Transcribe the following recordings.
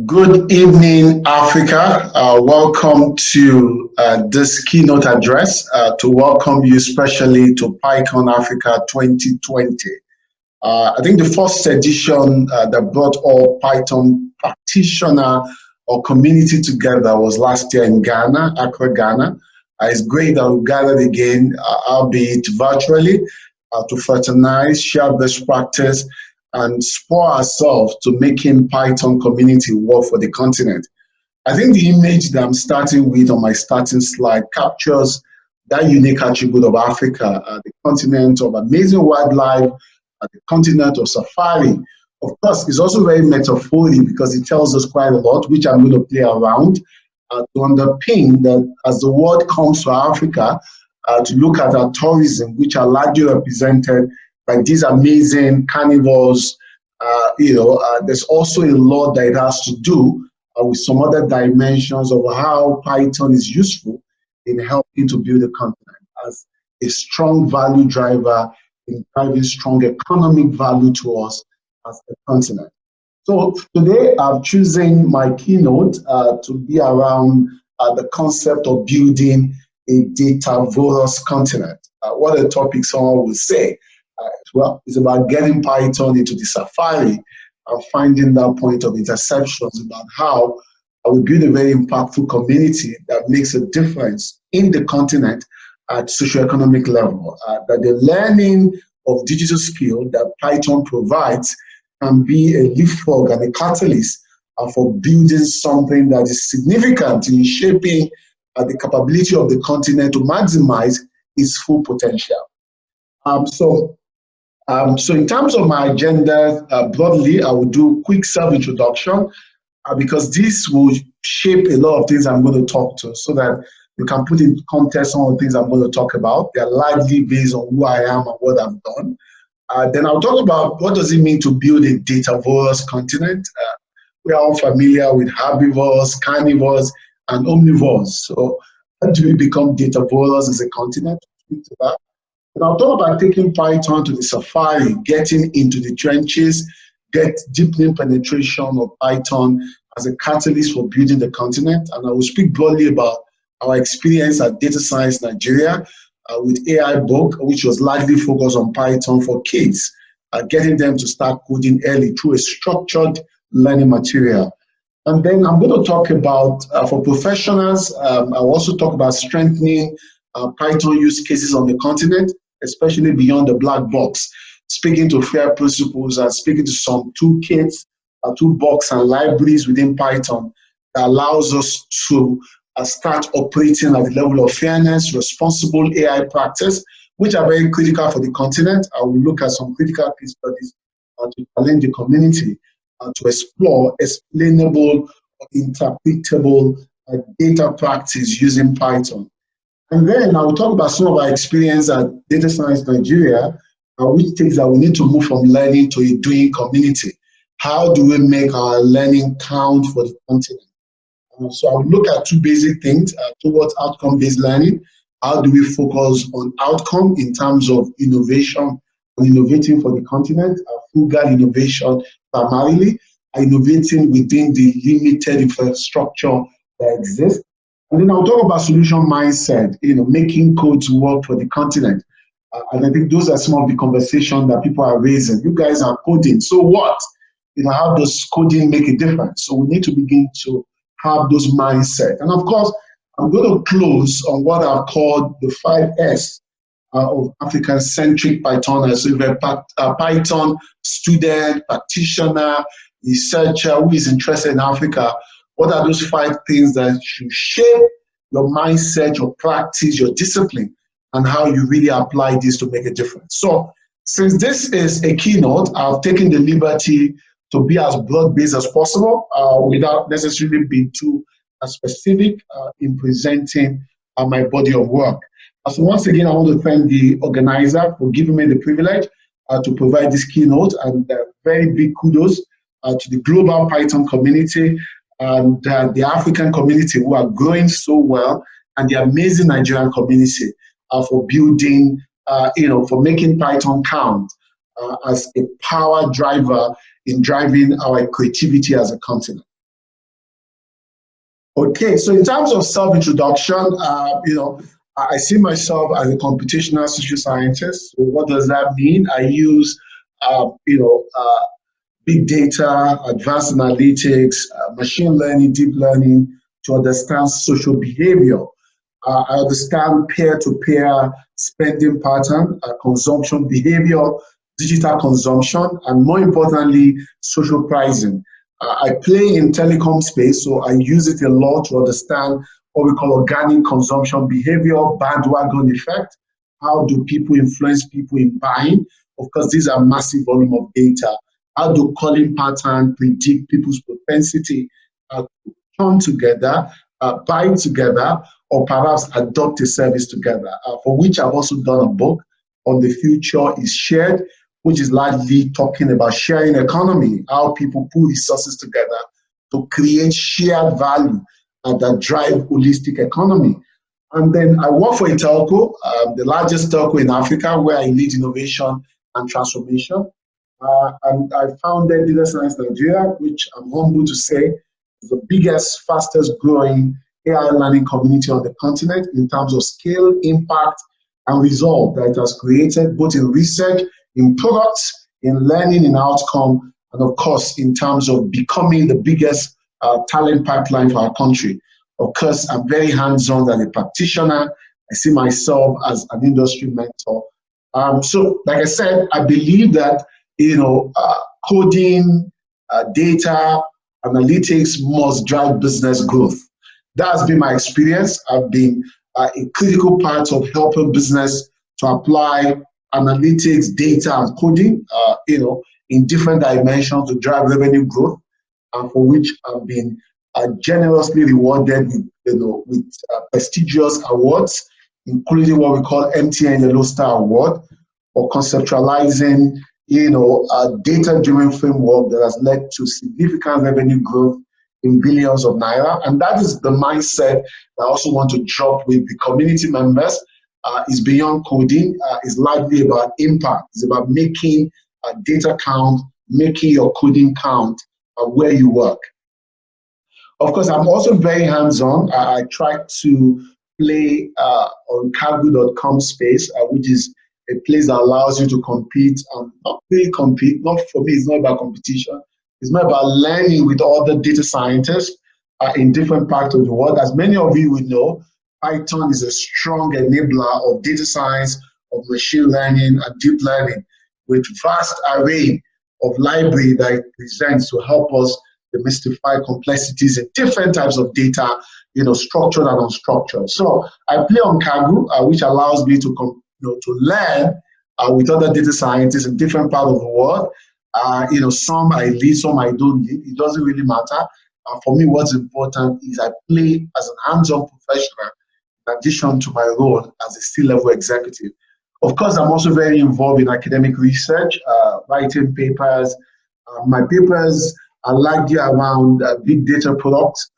Good evening, Africa. Welcome to this keynote address to welcome you especially to PyCon Africa 2020. I think the first edition that brought all Python practitioner or community together was last year in Ghana, Accra, Ghana. It's great that we gathered again, albeit virtually, to fraternize, share best practice, and spur ourselves to making Python community work for the continent. I think the image that I'm starting with on my starting slide captures that unique attribute of Africa, the continent of amazing wildlife, the continent of safari. Of course, it's also very metaphorical because it tells us quite a lot, which I'm going to play around to underpin that as the world comes to Africa to look at our tourism, which are largely represented by these amazing carnivores. There's also a lot that it has to do with some other dimensions of how Python is useful in helping to build a continent as a strong value driver in driving strong economic value to us as a continent. So today I'm choosing my keynote to be around the concept of building a Datavorous continent. What a topic someone will say. Well, it's about getting Python into the Safari and finding that point of interceptions about how we build a very impactful community that makes a difference in the continent at socioeconomic level. That the learning of digital skill that Python provides can be a leapfrog and a catalyst for building something that is significant in shaping the capability of the continent to maximize its full potential. So in terms of my agenda, broadly, I will do a quick self-introduction because this will shape a lot of things I'm going to talk to so that you can put in context some of the things I'm going to talk about. They're largely based on who I am and what I've done. Then I'll talk about what does it mean to build a Datavorous continent. We are all familiar with herbivores, carnivores, and omnivores. So how do we become Datavorous as a continent? Speak to that. And I'll talk about taking Python to the Safari, getting into the trenches, deepening penetration of Python as a catalyst for building the continent. And I will speak broadly about our experience at Data Science Nigeria with AI book, which was largely focused on Python for kids, getting them to start coding early through a structured learning material. And then I'm going to talk about, for professionals, I'll also talk about strengthening Python use cases on the continent, especially beyond the black box, speaking to FAIR principles and speaking to some toolkits, toolbox and libraries within Python that allows us to start operating at the level of fairness, responsible AI practice, which are very critical for the continent. I will look at some critical case studies to challenge the community to explore explainable, interpretable data practice using Python. And then I will talk about some of our experience at Data Science Nigeria, which things that we need to move from learning to a doing community. How do we make our learning count for the continent? So I'll look at two basic things towards outcome-based learning. How do we focus on outcome in terms of innovation and innovating for the continent, frugal innovation primarily, innovating within the limited infrastructure that exists. And then I'll talk about solution mindset, making codes work for the continent. And I think those are some of the conversations that people are raising. You guys are coding, so what? How does coding make a difference? So we need to begin to have those mindset. And of course, I'm going to close on what I've called the 5S of African-Centric Python. So if you're a Python student, practitioner, researcher who is interested in Africa, what are those 5 things that should shape your mindset, your practice, your discipline, and how you really apply this to make a difference? So since this is a keynote, I've taken the liberty to be as broad-based as possible without necessarily being too specific in presenting my body of work. So once again, I want to thank the organizer for giving me the privilege to provide this keynote, and very big kudos to the global Python community and the African community who are growing so well, and the amazing Nigerian community for building, for making Python count as a power driver in driving our creativity as a continent. Okay, so in terms of self-introduction, I see myself as a computational social scientist. So what does that mean? I use, big data, advanced analytics, machine learning, deep learning to understand social behavior. I understand peer-to-peer spending pattern, consumption behavior, digital consumption, and more importantly, social pricing. I play in telecom space, so I use it a lot to understand what we call organic consumption behavior, bandwagon effect. How do people influence people in buying? Of course, these are massive volume of data. How do calling pattern predict people's propensity to come together, buy together, or perhaps adopt a service together, for which I've also done a book on the future is shared, which is largely talking about sharing economy, how people pull resources together to create shared value that drive holistic economy. And then I work for a telco, the largest telco in Africa, where I lead innovation and transformation. And I founded Data Science Nigeria, which I'm humble to say is the biggest, fastest growing AI learning community on the continent in terms of scale, impact, and result that it has created, both in research, in products, in learning, in outcome, and of course, in terms of becoming the biggest talent pipeline for our country. Of course, I'm very hands-on as a practitioner. I see myself as an industry mentor. So, like I said, I believe that coding, data, analytics must drive business growth. That's been my experience. I've been a critical part of helping business to apply analytics, data, and coding, in different dimensions to drive revenue growth, and for which I've been generously rewarded with prestigious awards, including what we call MTN Yellow Star Award for conceptualizing, a data-driven framework that has led to significant revenue growth in billions of naira. And that is the mindset I also want to drop with the community members. Is beyond coding, is largely about impact. It's about making data count, making your coding count where you work. Of course, I'm also very hands-on. I try to play on Kaggle.com space, which is a place that allows you to compete, not really compete, not for me, it's not about competition. It's more about learning with other data scientists in different parts of the world. As many of you will know, Python is a strong enabler of data science, of machine learning, and deep learning, with vast array of library that it presents to help us demystify complexities in different types of data, structured and unstructured. So I play on Kaggle, which allows me to learn with other data scientists in different parts of the world. Some I lead, some I don't lead. It doesn't really matter. For me, what's important is I play as an hands-on professional in addition to my role as a C-level executive. Of course, I'm also very involved in academic research, writing papers. My papers are largely around big data products,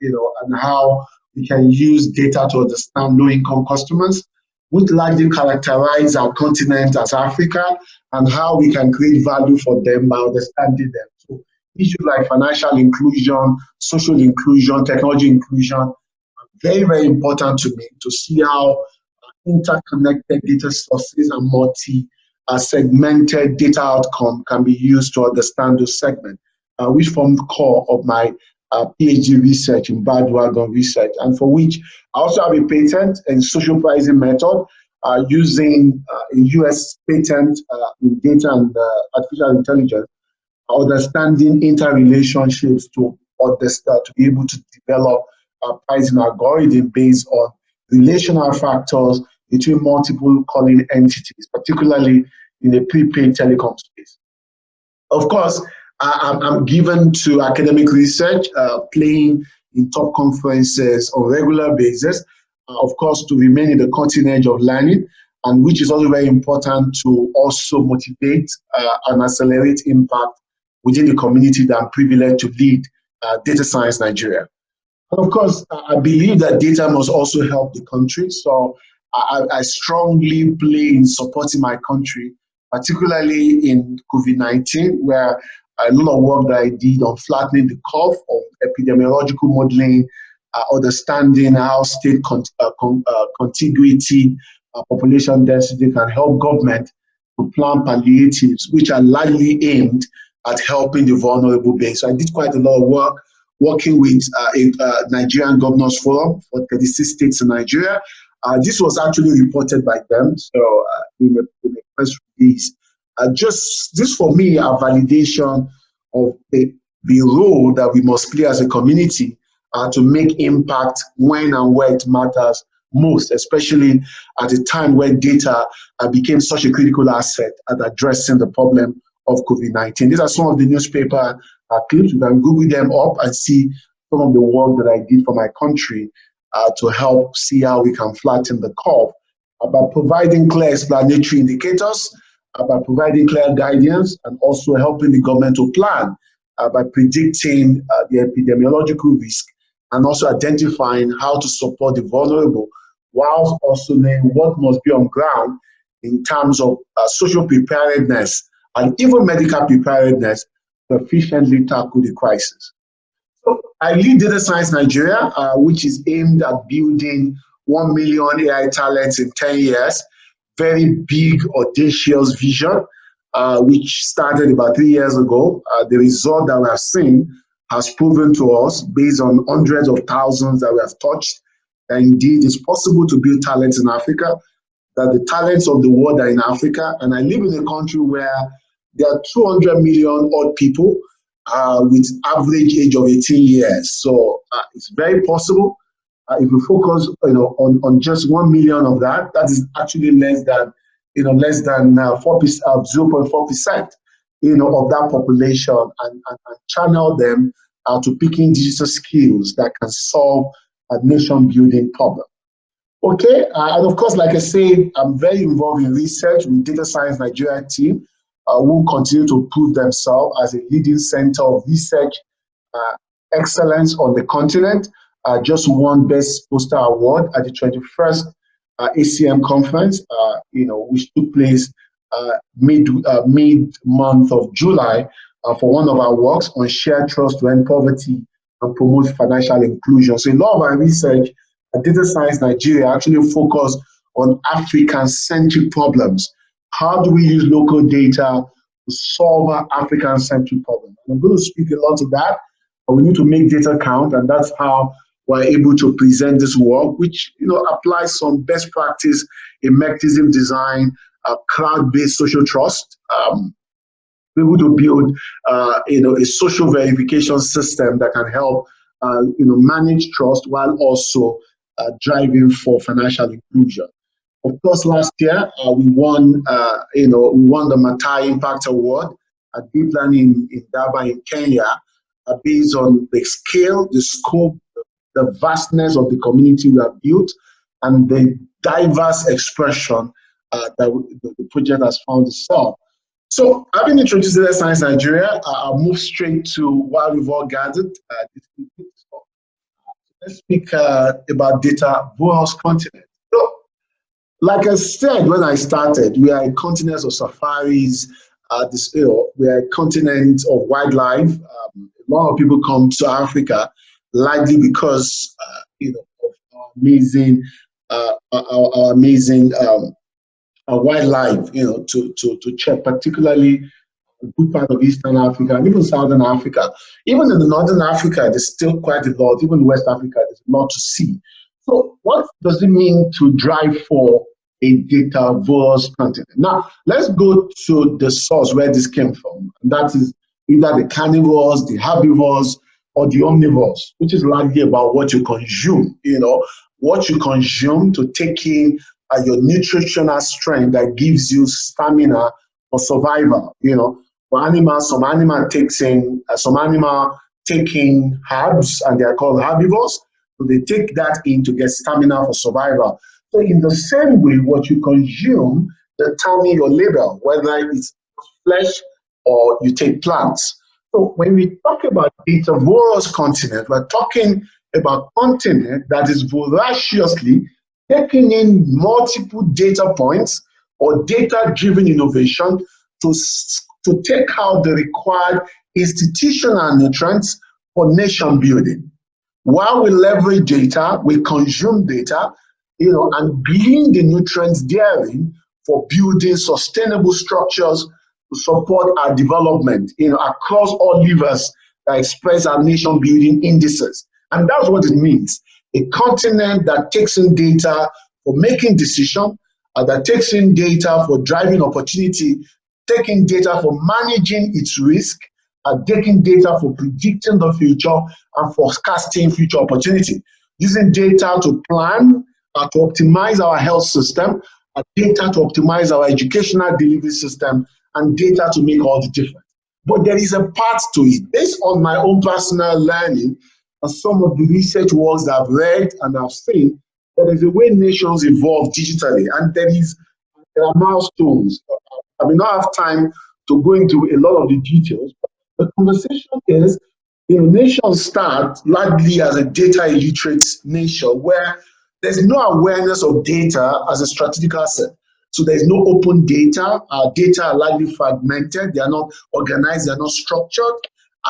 and how we can use data to understand low-income customers, which largely characterize our continent as Africa, and how we can create value for them by understanding them. So issues like financial inclusion, social inclusion, technology inclusion are very, very important to me to see how interconnected data sources and multi-segmented data outcome can be used to understand those segments, which form the core of my PhD research in bandwagon research, and for which I also have a patent in social pricing method using a US patent in data and artificial intelligence, understanding interrelationships to understand, to be able to develop a pricing algorithm based on relational factors between multiple calling entities, particularly in the prepaid telecom space. Of course, I'm given to academic research, playing in top conferences on a regular basis, of course, to remain in the cutting edge of learning, and which is also very important to also motivate and accelerate impact within the community that I'm privileged to lead, Data Science Nigeria. And of course, I believe that data must also help the country. So I strongly play in supporting my country, particularly in COVID-19, where a lot of work that I did on flattening the curve of epidemiological modeling understanding how state contiguity, population density can help government to plan palliatives, which are largely aimed at helping the vulnerable base. So I did quite a lot of work working with a Nigerian Governors Forum for 36 states in Nigeria. This was actually reported by them, so in a press release. Just this for me, a validation of the role that we must play as a community to make impact when and where it matters most, especially at a time when data became such a critical asset at addressing the problem of COVID-19. These are some of the newspaper clips. You can Google them up and see some of the work that I did for my country to help see how we can flatten the curve by providing clear explanatory indicators, by providing clear guidance, and also helping the government to plan by predicting the epidemiological risk and also identifying how to support the vulnerable, whilst also knowing what must be on ground in terms of social preparedness and even medical preparedness to efficiently tackle the crisis. So I lead Data Science Nigeria, which is aimed at building 1 million AI talents in 10 years. Very big, audacious vision, which started about 3 years ago. The result that we have seen has proven to us, based on hundreds of thousands that we have touched, that indeed it's possible to build talents in Africa, that the talents of the world are in Africa. And I live in a country where there are 200 million odd people with average age of 18 years. So it's very possible. If we focus, on just 1 million of that, that is actually less than 0.4%, of that population, and channel them to picking digital skills that can solve a nation-building problem. Okay, and of course, like I said, I'm very involved in research with Data Science Nigeria team, who continue to prove themselves as a leading center of research excellence on the continent. Just won Best Poster Award at the 21st ACM conference, which took place mid-month of July for one of our works on shared trust to end poverty and promote financial inclusion. So a lot of our research at Data Science Nigeria actually focus on African-centric problems. How do we use local data to solve our African-centric problems? And I'm going to speak a lot to that, but we need to make data count, and that's how we're able to present this work, which applies some best practice in mechanism design, crowd-based social trust, able to build a social verification system that can help manage trust while also driving for financial inclusion. Of course, last year we won the Matai Impact Award at Deep Learning in Durban in Kenya, based on the scale, the scope, the vastness of the community we have built, and the diverse expression that the project has found itself. So, having introduced Data Science Nigeria, I'll move straight to why we've all gathered. Let's speak about Datavorous continent. So, like I said when I started, we are a continent of safaris. We are a continent of wildlife. A lot of people come to Africa largely because of our amazing wildlife, to check, particularly a good part of Eastern Africa and even Southern Africa. Even in the Northern Africa, there's still quite a lot. Even in West Africa, there's a lot to see. So what does it mean to drive for a Datavorous continent? Now, let's go to the source where this came from. And that is either the carnivores, the herbivores, or the omnivores, which is largely about what you consume, what you consume to take in your nutritional strength that gives you stamina for survival. For animals, some animal take in herbs, and they are called herbivores. So they take that in to get stamina for survival. So in the same way, what you consume determines your label, whether it's flesh or you take plants. So when we talk about Datavorous continent, we're talking about continent that is voraciously taking in multiple data points or data-driven innovation to take out the required institutional nutrients for nation building. While we leverage data, we consume data, and glean the nutrients therein for building sustainable structures to support our development, across all levers that express our nation building indices. And that's what it means. A continent that takes in data for making decisions, that takes in data for driving opportunity, taking data for managing its risk, taking data for predicting the future and forecasting future opportunity, using data to plan, to optimize our health system, data to optimize our educational delivery system, and data to make all the difference. But there is a part to it. Based on my own personal learning and some of the research works that I've read and I've seen, there is a way nations evolve digitally, and there are milestones. I may not have time to go into a lot of the details, but the conversation is, nations start largely as a data illiterate nation where there's no awareness of data as a strategic asset. So there's no open data. Data are largely fragmented. They are not organized. They are not structured.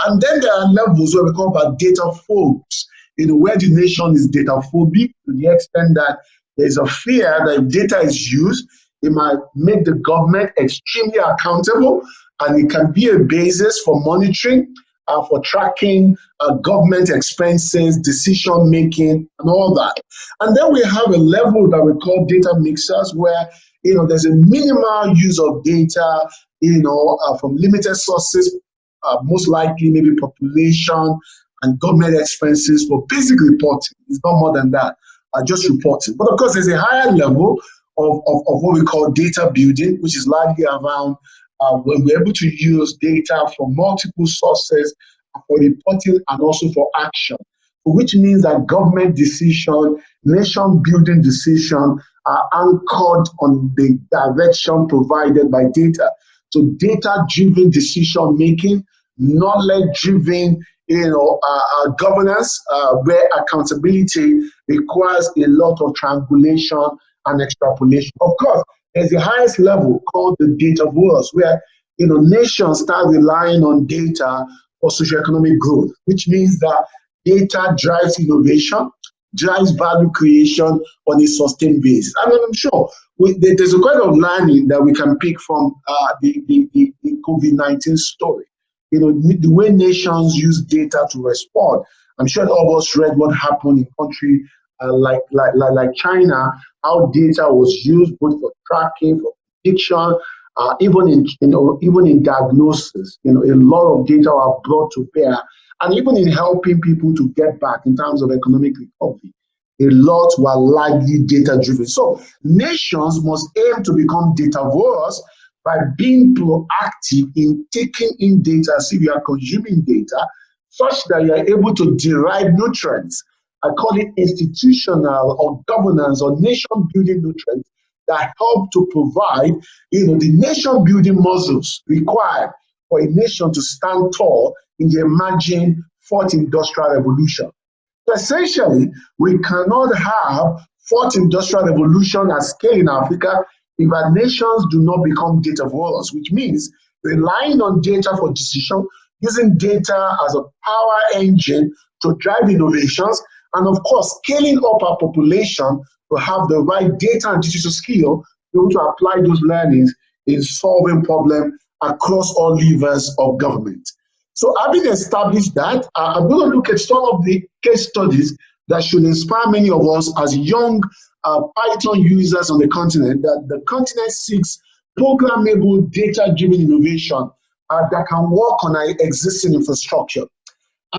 And then there are levels where we call about data phobes, where the nation is data phobic to the extent that there's a fear that if data is used, it might make the government extremely accountable, and it can be a basis for monitoring, for tracking government expenses, decision making, and all that. And then we have a level that we call data mixers, where there's a minimal use of data, from limited sources, most likely maybe population and government expenses for basic reporting. It's not more than that, just reporting. But of course, there's a higher level of what we call data building, which is largely around when we're able to use data from multiple sources for reporting and also for action, which means that government decision, nation building decision are anchored on the direction provided by data. So data-driven decision making, knowledge-driven, governance, where accountability requires a lot of triangulation and extrapolation. Of course, there's the highest level called the Datavorous, where nations start relying on data for socioeconomic growth, which means that data drives innovation, drives value creation on a sustained basis. And I'm sure there's a kind of learning that we can pick from the COVID-19 story. The way nations use data to respond. I'm sure all of us read what happened in country like China, how data was used both for tracking, for prediction, even in diagnosis. A lot of data are brought to bear, and even in helping people to get back in terms of economic recovery. A lot were largely data driven. So nations must aim to become datavorous by being proactive in taking in data, see we are consuming data, such that you are able to derive nutrients. I call it institutional or governance or nation building nutrients that help to provide, the nation building muscles required for a nation to stand tall in the emerging fourth industrial revolution. So essentially, we cannot have fourth industrial revolution at scale in Africa if our nations do not become datavorous, which means relying on data for decision, using data as a power engine to drive innovations, and of course, scaling up our population to have the right data and digital skill to be able to apply those learnings in solving problems across all levers of government. So having established that, I'm going to look at some of the case studies that should inspire many of us as young Python users on the continent, that the continent seeks programmable data-driven innovation that can work on our existing infrastructure.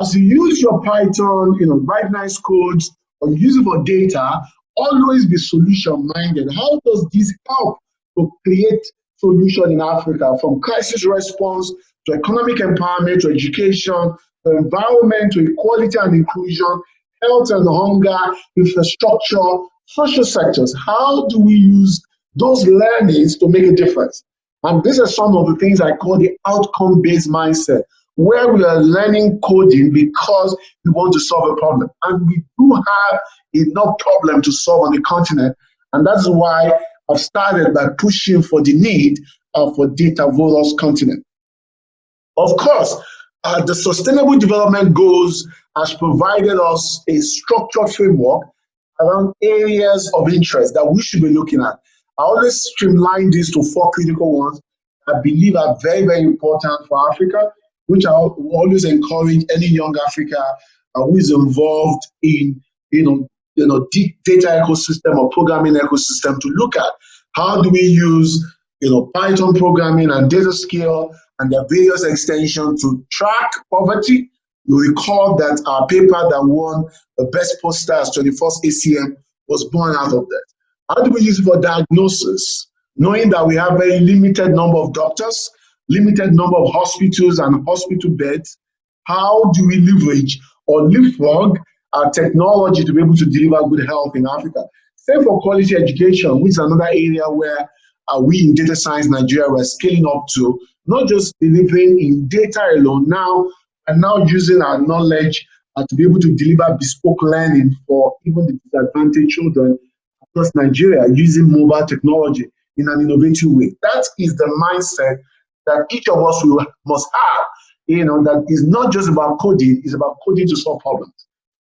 As you use your Python, write nice codes, or use it for data, always be solution-minded. How does this help to create solution in Africa, from crisis response to economic empowerment to education, to environment, to equality and inclusion, health and hunger, infrastructure, social sectors? How do we use those learnings to make a difference? And these are some of the things I call the outcome-based mindset, where we are learning coding because we want to solve a problem. And we do have enough problem to solve on the continent. And that's why I've started by pushing for the need for datavorous continent. Of course, The Sustainable Development Goals has provided us a structured framework around areas of interest that we should be looking at. I always streamline this to 4 critical ones I believe are very, very important for Africa, which I will always encourage any young Africa who is involved in, deep data ecosystem or programming ecosystem to look at. How do we use, Python programming and data skill and their various extensions to track poverty? You recall that our paper that won the best poster as 21st ACM was born out of that. How do we use it for diagnosis? Knowing that we have very limited number of doctors, limited number of hospitals and hospital beds, how do we leverage or leapfrog our technology to be able to deliver good health in Africa? Same for quality education, which is another area where we in Data Science Nigeria were scaling up to, not just delivering in data alone now, and now using our knowledge to be able to deliver bespoke learning for even the disadvantaged children across Nigeria using mobile technology in an innovative way. That is the mindset that each of us must have, that is not just about coding, it's about coding to solve problems.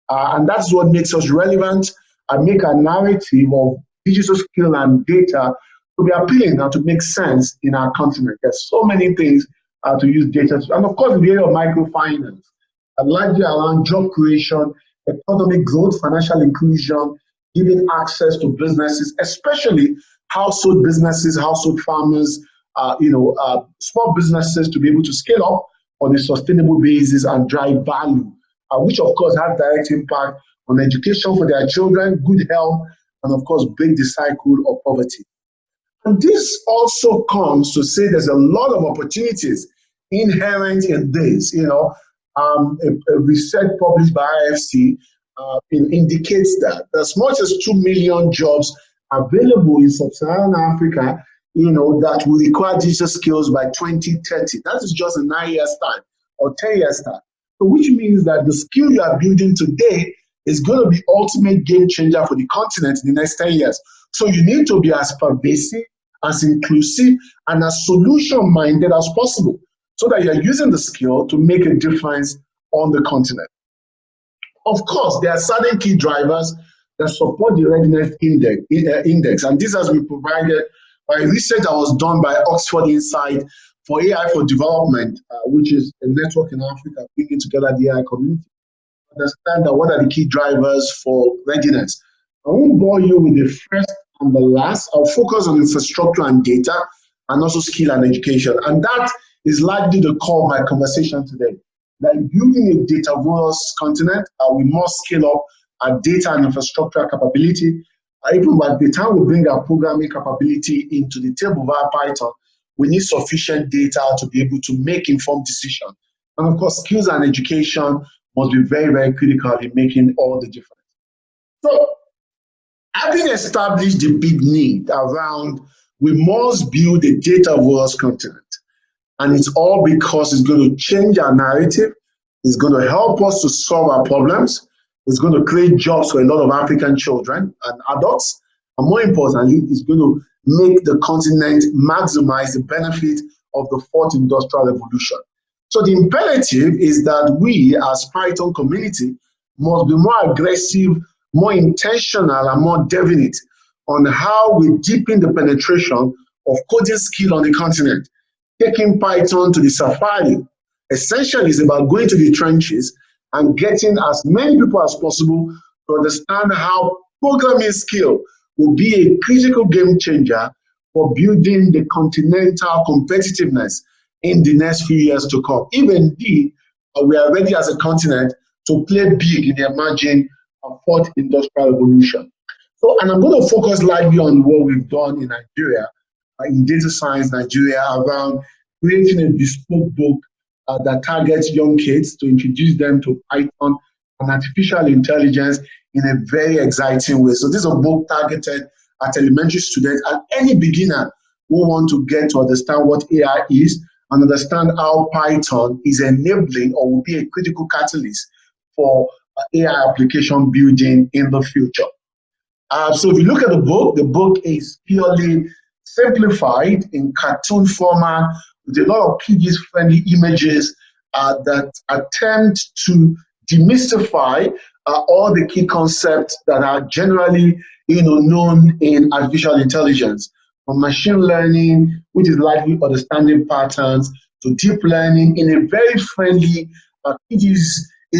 And that's what makes us relevant and make our narrative of digital skill and data to be appealing and to make sense in our continent. There's so many things to use data to, and of course, in the area of microfinance, largely around job creation, economic growth, financial inclusion, giving access to businesses, especially household businesses, household farmers, small businesses to be able to scale up on a sustainable basis and drive value, which of course has direct impact on education for their children, good health, and of course break the cycle of poverty. And this also comes to say there's a lot of opportunities inherent in this. A research published by IFC indicates that as much as 2 million jobs available in sub-Saharan Africa, that will require digital skills by 2030. That is just in 9 years' time or 10 years' time. So which means that the skill you are building today is going to be ultimate game changer for the continent in the next 10 years. So you need to be as pervasive, as inclusive, and as solution-minded as possible so that you're using the skill to make a difference on the continent. Of course, there are certain key drivers that support the Readiness Index, and this has been provided by research that was done by Oxford INSEAD for AI for Development, which is a network in Africa bringing together the AI community. Understand that what are the key drivers for readiness. I won't bore you with the first and the last. I'll focus on infrastructure and data, and also skill and education. And that is likely the core of my conversation today. That building a Datavorous continent, we must scale up our data and infrastructure capability. Even by the time we bring our programming capability into the table via Python, we need sufficient data to be able to make informed decisions. And of course, skills and education must be very, very critical in making all the difference. So, having established the big need around, we must build a Datavorous continent. And it's all because it's going to change our narrative. It's going to help us to solve our problems. It's going to create jobs for a lot of African children and adults. And more importantly, it's going to make the continent maximize the benefit of the fourth industrial revolution. So the imperative is that we as Python community must be more aggressive, more intentional, and more definite on how we deepen the penetration of coding skill on the continent. Taking Python to the safari essentially is about going to the trenches and getting as many people as possible to understand how programming skill will be a critical game changer for building the continental competitiveness in the next few years to come. Even indeed, we are ready as a continent to play big in the emerging fourth industrial revolution. So, and I'm going to focus lightly on what we've done in Nigeria, in Data Science Nigeria, around creating a bespoke book that targets young kids to introduce them to Python and artificial intelligence in a very exciting way. So this is a book targeted at elementary students and any beginner who want to get to understand what AI is and understand how Python is enabling or will be a critical catalyst for AI application building in the future. So if you look at the book is purely simplified in cartoon format with a lot of kids-friendly images that attempt to demystify all the key concepts that are generally known in artificial intelligence, from machine learning, which is likely understanding patterns, to deep learning in a very friendly,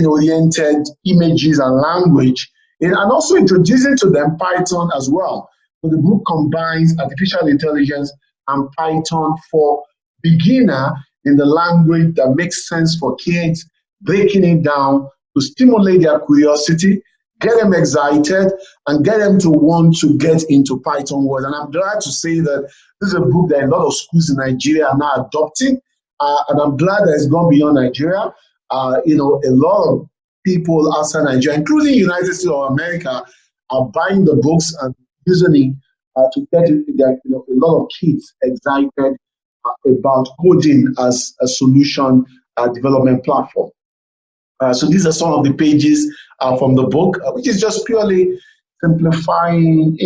oriented images and language, and also introducing to them Python as well. So the book combines artificial intelligence and Python for beginner in the language that makes sense for kids, breaking it down to stimulate their curiosity, get them excited, and get them to want to get into Python world. And I'm glad to say that this is a book that a lot of schools in Nigeria are now adopting, and I'm glad that it's gone beyond Nigeria. A lot of people outside Nigeria, including United States of America, are buying the books and using it to get a lot of kids excited about coding as a solution development platform. So these are some of the pages from the book, which is just purely simplifying,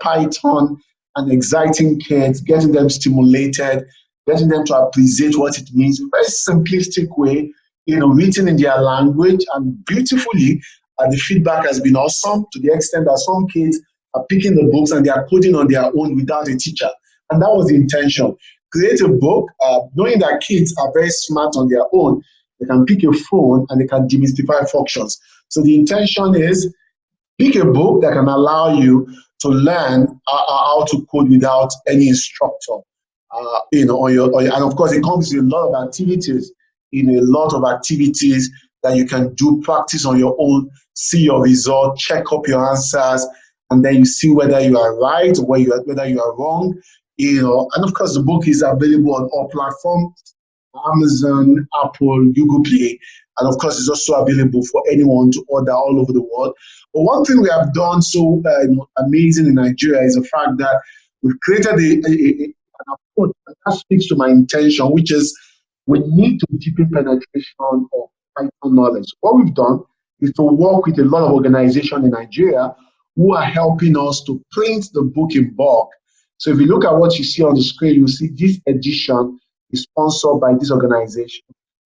Python and exciting kids, getting them stimulated, getting them to appreciate what it means in a very simplistic way, written in their language, and beautifully. The feedback has been awesome, to the extent that some kids are picking the books and they are coding on their own without a teacher. And that was the intention. Create a book, knowing that kids are very smart on their own. They can pick a phone and they can demystify functions. So the intention is pick a book that can allow you to learn how to code without any instructor. And of course, it comes with a lot of activities. That you can do, practice on your own, see your result, check up your answers, and then you see whether you are right or whether you are wrong. And of course, the book is available on all platforms: Amazon, Apple, Google Play, and of course, it's also available for anyone to order all over the world. But one thing we have done so amazing in Nigeria is the fact that we've created an approach that speaks to my intention, which is we need to deepen penetration of Python knowledge. What we've done is to work with a lot of organizations in Nigeria who are helping us to print the book in bulk. So if you look at what you see on the screen, you see this edition is sponsored by this organization.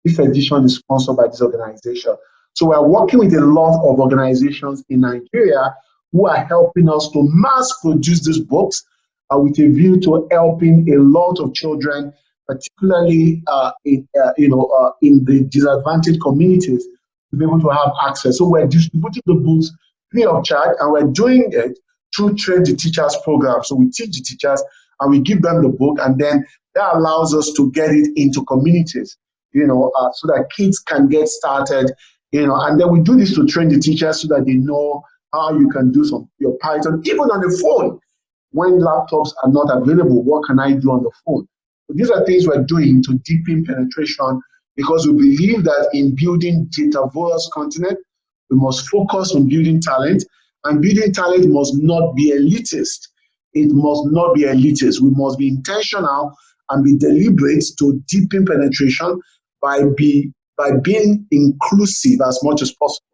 This edition is sponsored by this organization. So we're working with a lot of organizations in Nigeria who are helping us to mass produce these books with a view to helping a lot of children, particularly in the disadvantaged communities, to be able to have access. So we're distributing the books free of charge, and we're doing it through Train the Teachers program. So we teach the teachers and we give them the book, and then that allows us to get it into communities, so that kids can get started, and then we do this to train the teachers so that they know how you can do your Python, even on the phone. When laptops are not available, what can I do on the phone? So these are things we're doing to deepen penetration, because we believe that in building Datavorous continent, we must focus on building talent, and building talent must not be elitist. It must not be elitist. We must be intentional and be deliberate to deepen penetration by being inclusive as much as possible.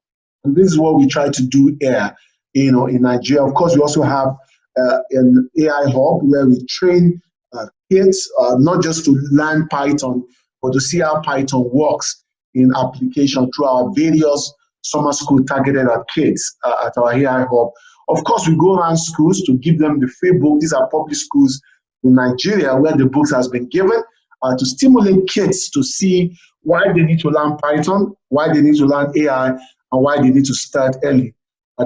And this is what we try to do here, in Nigeria. Of course, we also have an AI hub where we train kids, not just to learn Python, but to see how Python works in application through our various summer school targeted at kids at our AI hub. Of course, we go around schools to give them the free book. These are public schools in Nigeria where the books has been given to stimulate kids to see why they need to learn Python, why they need to learn AI, and why they need to start early.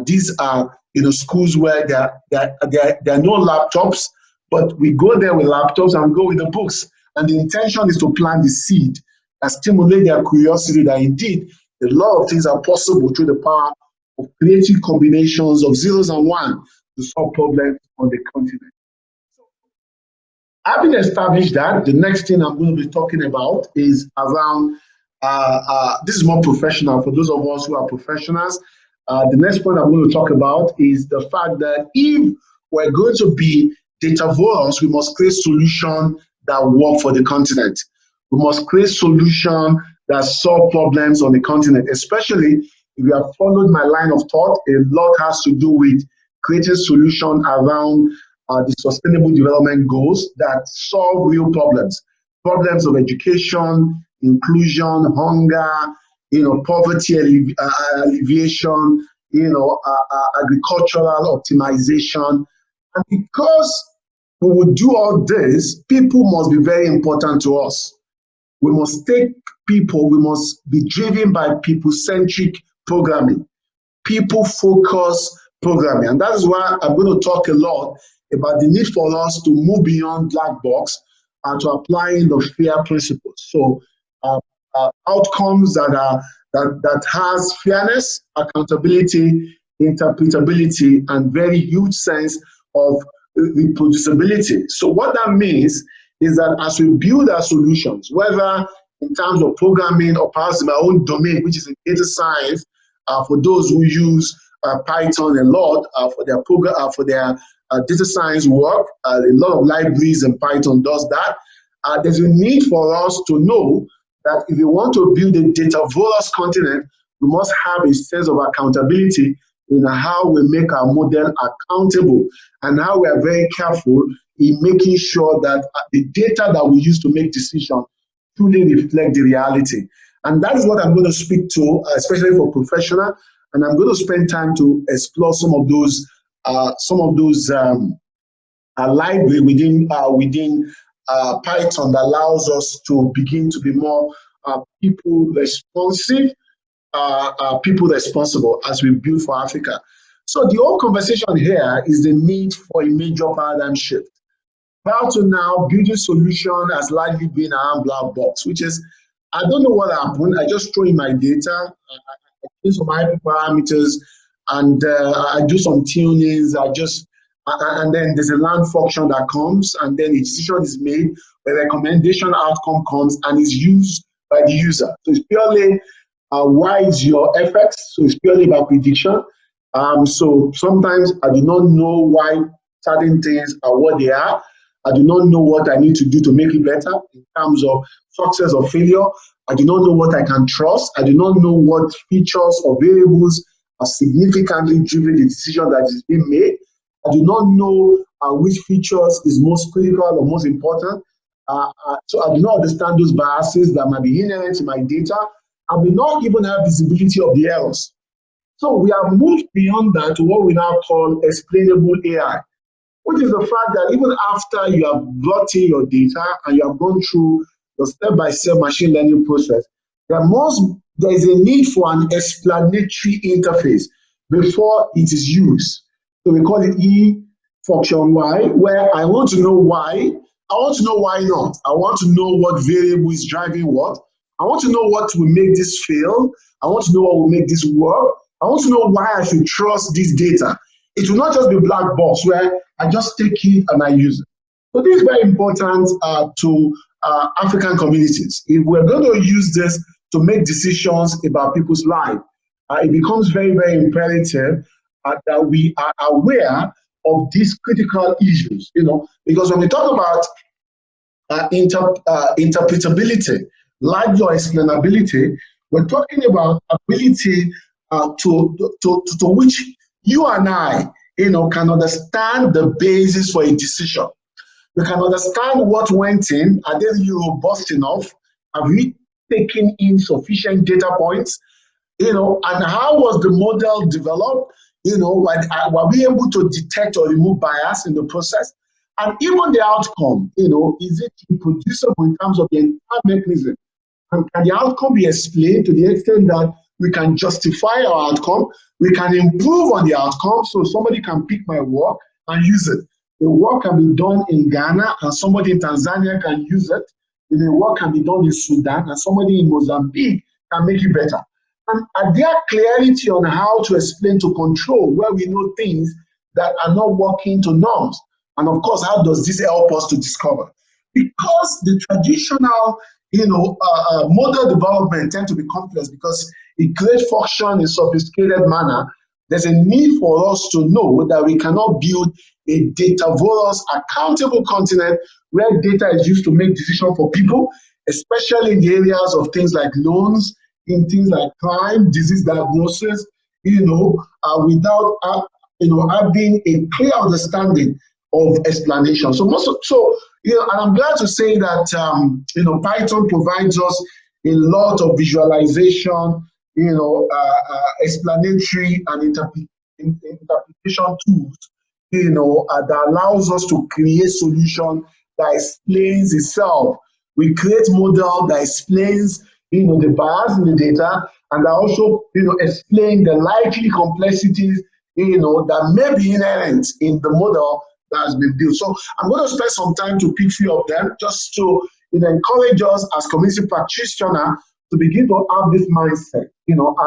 These are schools where there are no laptops, but we go there with laptops and we go with the books. And the intention is to plant the seed and stimulate their curiosity that indeed a lot of things are possible through the power of creative combinations of zeros and ones to solve problems on the continent. Having established that, the next thing I'm going to be talking about is around, this is more professional for those of us who are professionals. The next point I'm going to talk about is the fact that if we're going to be Datavorous, we must create solutions that work for the continent. We must create solutions that solve problems on the continent, especially if you have followed my line of thought. A lot has to do with creating solutions around the sustainable development goals that solve real problems of education, inclusion, hunger, poverty alleviation, agricultural optimization. And because we will do all this, people must be very important to us. We must take people, we must be driven by people-centric programming, people-focused programming. And that is why I'm going to talk a lot about the need for us to move beyond black box and to applying the FAIR principles. So outcomes that has fairness, accountability, interpretability, and very huge sense of reproducibility. So what that means is that as we build our solutions, whether in terms of programming or perhaps in my own domain, which is in data science, for those who use Python a lot for their program, for their data science work, a lot of libraries in Python does that. There's a need for us to know that if you want to build a Datavorous continent, we must have a sense of accountability in how we make our model accountable and how we are very careful in making sure that the data that we use to make decisions truly reflect the reality. And that is what I'm going to speak to, especially for professional. And I'm going to spend time to explore some of those library within Python that allows us to begin to be more people responsive, people responsible as we build for Africa. So the whole conversation here is the need for a major paradigm shift. Prior to now, building solution has largely been around black box, which is, I don't know what happened. I just throw in my data, I use some hyperparameters, and I do some tunings. And then there's a learn function that comes, and then a decision is made, a recommendation outcome comes, and is used by the user. So it's purely why is your effects? So it's purely about prediction. So sometimes I do not know why certain things are what they are. I do not know what I need to do to make it better in terms of success or failure. I do not know what I can trust. I do not know what features or variables are significantly driven the decision that is being made. I do not know which features is most critical or most important. So I do not understand those biases that might be inherent in my data. I may not even have visibility of the errors. So we have moved beyond that to what we now call explainable AI, which is the fact that even after you have brought in your data and you have gone through the step-by-step machine learning process, there is a need for an explanatory interface before it is used. So we call it E function Y, where I want to know why. I want to know why not. I want to know what variable is driving what. I want to know what will make this fail. I want to know what will make this work. I want to know why I should trust this data. It will not just be black box where I just take it and I use it. So this is very important to African communities. If we're going to use this to make decisions about people's lives, it becomes very, very imperative that we are aware of these critical issues, because when we talk about interpretability, largely explainability, we're talking about ability to which you and I, can understand the basis for a decision. We can understand what went in. Are they robust enough? Have we taken in sufficient data points? And how was the model developed? Were we able to detect or remove bias in the process? And even the outcome, is it reproducible in terms of the entire mechanism? And can the outcome be explained to the extent that we can justify our outcome, we can improve on the outcome, so somebody can pick my work and use it. The work can be done in Ghana and somebody in Tanzania can use it. The work can be done in Sudan and somebody in Mozambique can make it better. And are there clarity on how to explain to control where we know things that are not working to norms? And of course, how does this help us to discover? Because the traditional model development tend to be complex because it creates function in a sophisticated manner. There's a need for us to know that we cannot build a Datavorous accountable continent where data is used to make decisions for people, especially in the areas of things like loans, in things like crime, disease diagnosis, without having a clear understanding of explanation. And I'm glad to say that Python provides us a lot of visualization, explanatory and interpretation tools, that allows us to create solution that explains itself. We create model that explains, the bias in the data, and that also, explain the likely complexities, that may be inherent in the model that has been built. So I'm going to spend some time to pick few of them just to, encourage us as community practitioners to begin to have this mindset.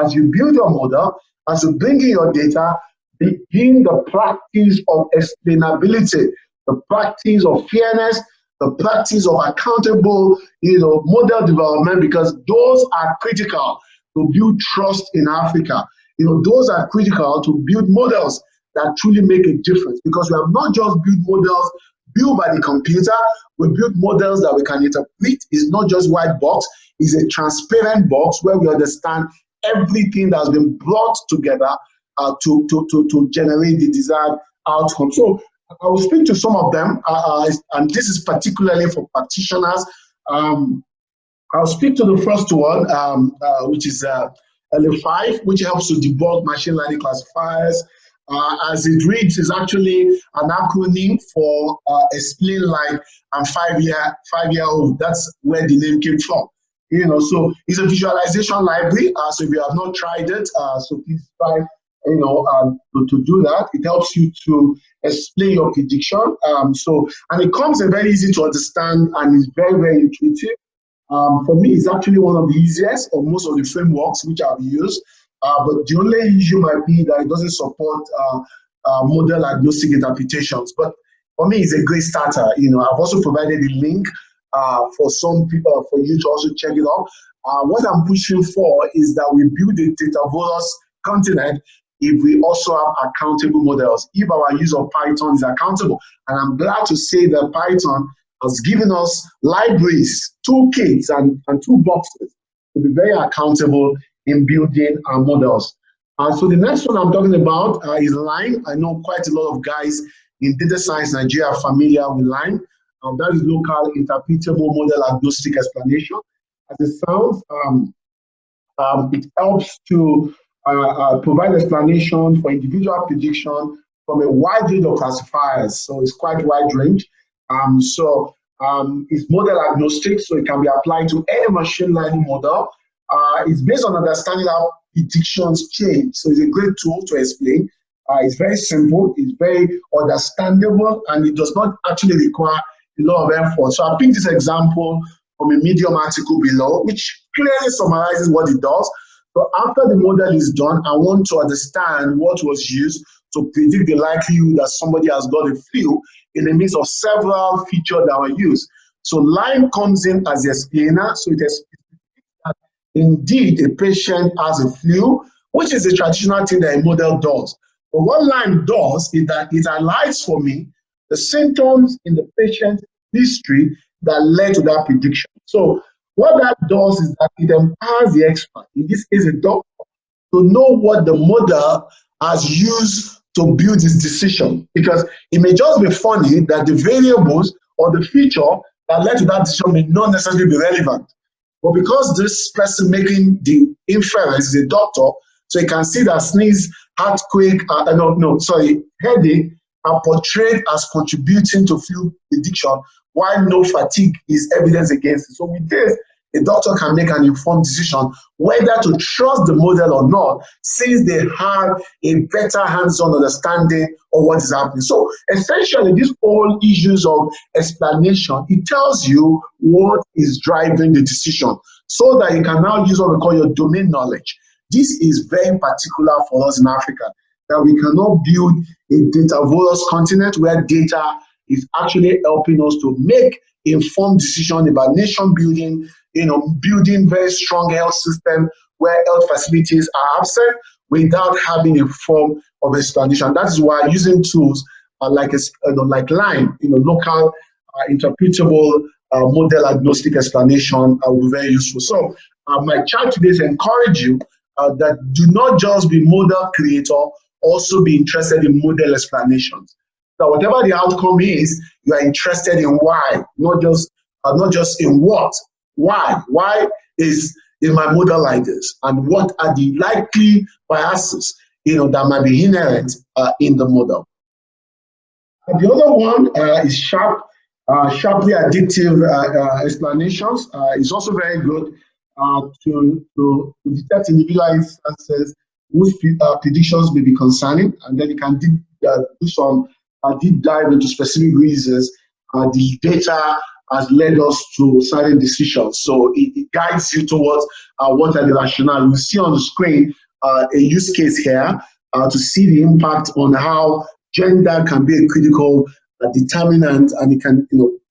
As you build your model, as you bring in your data, begin the practice of explainability, the practice of fairness, the practice of accountable, model development, because those are critical to build trust in Africa. Those are critical to build models that truly make a difference, because we have not just built models built by the computer, we build models that we can interpret. It's not just white box, it's a transparent box where we understand everything that's been brought together to generate the desired outcome. So I will speak to some of them, and this is particularly for practitioners. I'll speak to the first one, which is L5, which helps to debug machine learning classifiers. As it reads, is actually an acronym for explain like I'm 5-year-old. That's where the name came from. So it's a visualization library. So if you have not tried it, so please try, to do that. It helps you to explain your prediction. And it comes in very easy to understand, and it's very, very intuitive. For me, it's actually one of the easiest of most of the frameworks which I've used. But the only issue might be that it doesn't support model agnostic interpretations. But for me, it's a great starter. I've also provided a link for some people, for you to also check it out. What I'm pushing for is that we build a Datavorous continent if we also have accountable models, if our use of Python is accountable. And I'm glad to say that Python has given us libraries, toolkits, and toolboxes to be very accountable in building our models. So the next one I'm talking about is LIME. I know quite a lot of guys in data science Nigeria are familiar with LIME. That is local interpretable model agnostic explanation. As it sounds, it helps to provide explanation for individual prediction from a wide range of classifiers. So it's quite wide range. It's model agnostic, so it can be applied to any machine learning model. It's based on understanding how predictions change. So it's a great tool to explain. It's very simple, it's very understandable, and it does not actually require a lot of effort. So I picked this example from a Medium article below, which clearly summarizes what it does. So after the model is done, I want to understand what was used to predict the likelihood that somebody has got a flu in the midst of several features that were used. So LIME comes in as the explainer, so it explains that indeed a patient has a flu, which is a traditional thing that a model does. But what LIME does is that it highlights for me the symptoms in the patient's history that led to that prediction. So what that does is that it empowers the expert, in this case a doctor, to know what the model has used to build his decision. Because it may just be funny that the variables or the feature that led to that decision may not necessarily be relevant. But because this person making the inference is a doctor, so he can see that sneeze, earthquake, headache are portrayed as contributing to flu prediction, while no fatigue is evidence against it. So with this, a doctor can make an informed decision whether to trust the model or not, since they have a better hands-on understanding of what is happening. So essentially, these whole issues of explanation, it tells you what is driving the decision, so that you can now use what we call your domain knowledge. This is very particular for us in Africa, that we cannot build a Datavorous continent where data is actually helping us to make informed decisions about nation building, building very strong health system where health facilities are absent without having a form of explanation. That is why using tools like LIME, local interpretable model agnostic explanation will be very useful. So my chat today is encourage you that do not just be model creator, also be interested in model explanations. So whatever the outcome is, you are interested in why, not just in what. Why? Why is my model like this, and what are the likely biases, that might be inherent in the model. And the other one is sharply addictive explanations. It's also very good to detect individual instances whose predictions may be concerning, and then you can do some deep dive into specific reasons the data has led us to certain decisions. So it guides you towards what are the rationale. You see on the screen a use case here to see the impact on how gender can be a critical determinant, and it can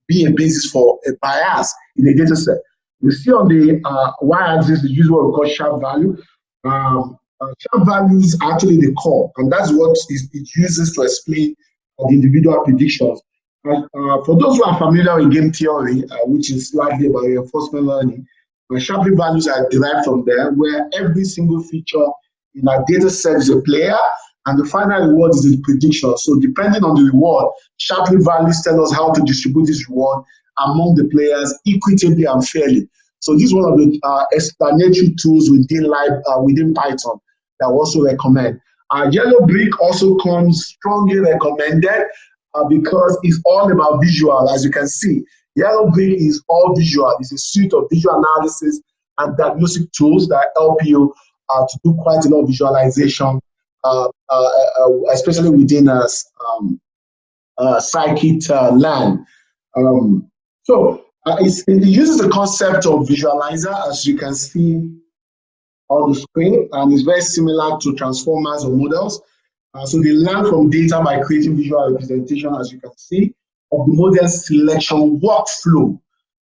be a basis for a bias in a data set. You see on the y-axis, the usual we call sharp value. Sharp values are actually the core, and that's what it uses to explain the individual predictions. For those who are familiar with game theory, which is largely about reinforcement learning, sharp values are derived from there, where every single feature in our data set is a player, and the final reward is the prediction. So depending on the reward, sharply values tell us how to distribute this reward among the players equitably and fairly. So this is one of the explanatory tools within Python that I also recommend. Yellow brick also comes strongly recommended because it's all about visual, as you can see. Yellow brick is all visual. It's a suite of visual analysis and diagnostic tools that help you to do quite a lot of visualization, especially within scikit-learn. It uses the concept of visualizer, as you can see on the screen, and it's very similar to transformers or models. So they learn from data by creating visual representation, as you can see, of the model selection workflow.